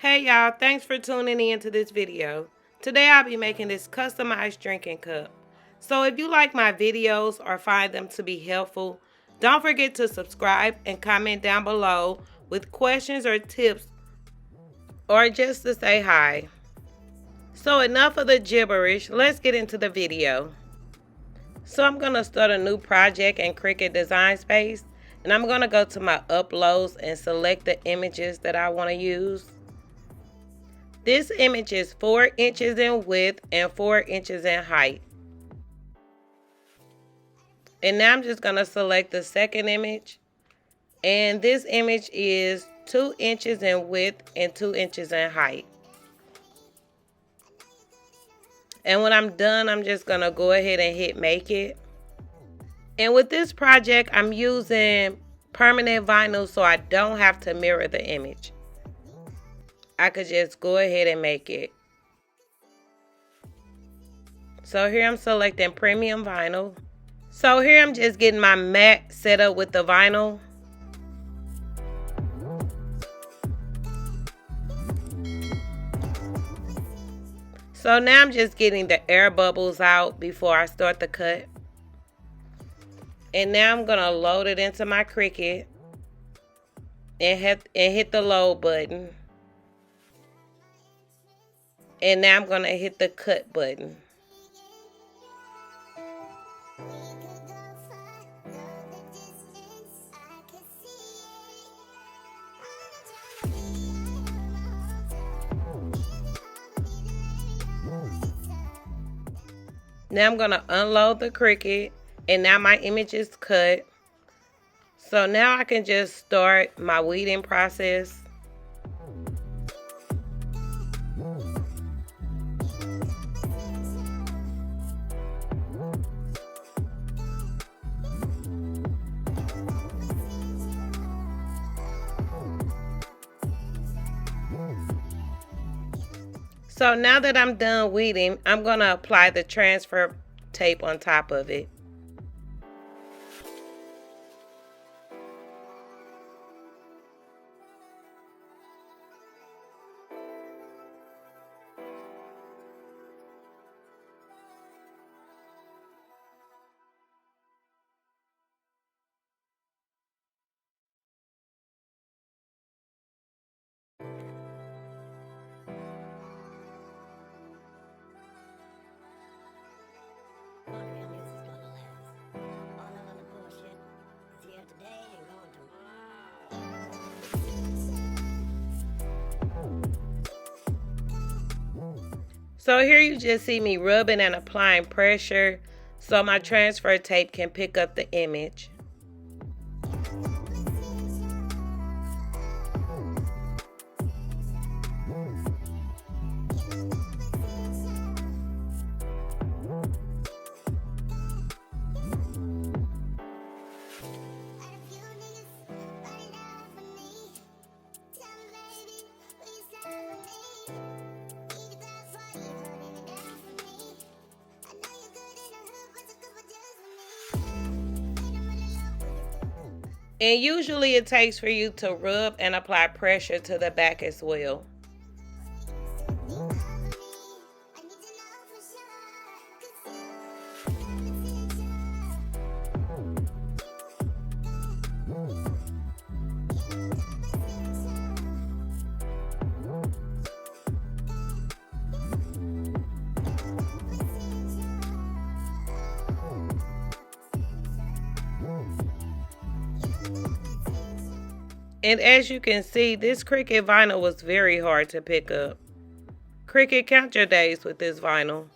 Hey y'all, thanks for tuning in to this video. Today I'll be making this customized drinking cup. So if you like my videos or find them to be helpful, don't forget to subscribe and comment down below with questions or tips or just to say hi. So enough of the gibberish, let's get into the video. So I'm going to start a new project in Cricut Design Space, and I'm going to go to my uploads and select the images that I want to use. This image is 4 inches in width and 4 inches in height. And now I'm just going to select the second image. And this image is 2 inches in width and 2 inches in height. And when I'm done, I'm just going to go ahead and hit make it. And with this project, I'm using permanent vinyl so I don't have to mirror the image. I could just go ahead and make it. So here I'm selecting premium vinyl. So here I'm just getting my mat set up with the vinyl. So now I'm just getting the air bubbles out before I start the cut. And now I'm going to load it into my Cricut and hit the load button. And now I'm going to hit the cut button. Now I'm going to unload the Cricut, and now my image is cut. So now I can just start my weeding process. So now that I'm done weeding, I'm going to apply the transfer tape on top of it. So here you just see me rubbing and applying pressure so my transfer tape can pick up the image. And usually it takes for you to rub and apply pressure to the back as well. And as you can see, this Cricut vinyl was very hard to pick up. Cricut, count your days with this vinyl.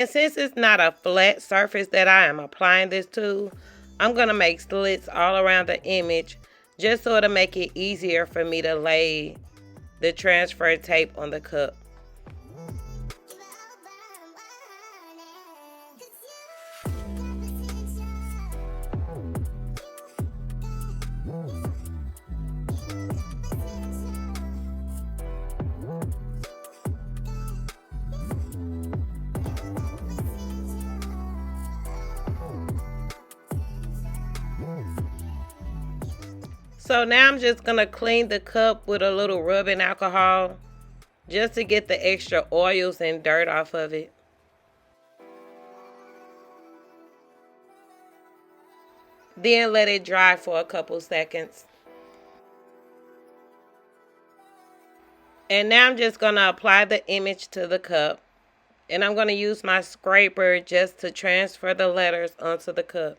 And since it's not a flat surface that I am applying this to, I'm going to make slits all around the image just so it'll make it easier for me to lay the transfer tape on the cup. So now I'm just going to clean the cup with a little rubbing alcohol just to get the extra oils and dirt off of it. Then let it dry for a couple seconds. And now I'm just going to apply the image to the cup. And I'm going to use my scraper just to transfer the letters onto the cup.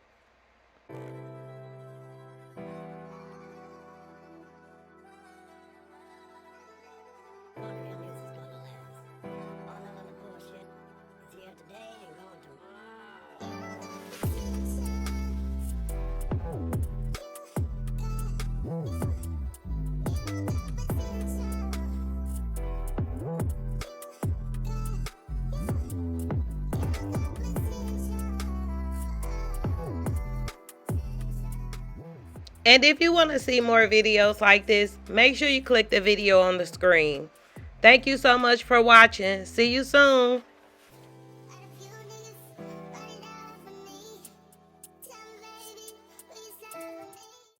And if you want to see more videos like this, make sure you click the video on the screen. Thank you so much for watching. See you soon.